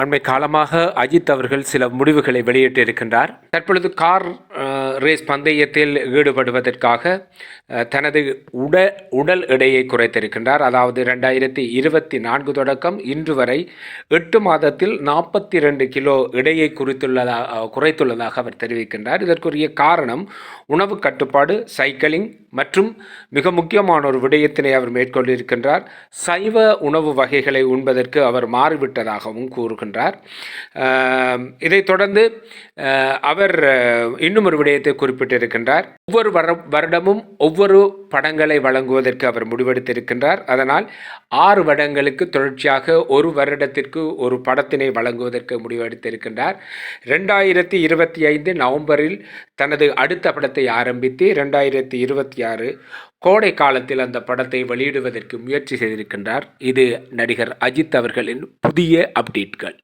அண்மை காலமாக அஜித் அவர்கள் சில முடிவுகளை வெளியிட்டிருக்கின்றார். தற்பொழுது கார் ரேஸ் பந்தயத்தில் ஈடுபடுவதற்காக தனது உடல் எடையை குறைத்திருக்கின்றார். அதாவது 2024 தொடக்கம் இன்று வரை 8 மாதத்தில் 42 கிலோ எடையை குறைத்துள்ளதாக அவர் தெரிவிக்கின்றார். இதற்குரிய காரணம் உணவு கட்டுப்பாடு, சைக்கிளிங் மற்றும் மிக முக்கியமான ஒரு விடயத்தினை அவர் மேற்கொண்டிருக்கின்றார். சைவ உணவு வகைகளை உண்பதற்கு அவர் மாறிவிட்டதாகவும் கூறுகின்றார். இதைத் தொடர்ந்து அவர் இன்னும் ஒரு விடயத்தை குறிப்பிட்டிருக்கின்றார். ஒவ்வொரு வருடமும் ஒவ்வொரு படங்களை வழங்குவதற்கு அவர் முடிவெடுத்திருக்கின்றார். அதனால் 6 வருடங்களுக்கு தொடர்ச்சியாக ஒரு வருடத்திற்கு ஒரு படத்தினை வழங்குவதற்கு முடிவெடுத்திருக்கின்றார். 2025 நவம்பரில் தனது அடுத்த படத்தை ஆரம்பித்து 2026 கோடை காலத்தில் அந்த படத்தை வெளியிடுவதற்கு முயற்சி செய்திருக்கின்றார். இது நடிகர் அஜித் அவர்களின் புதிய அப்டேட்கள்.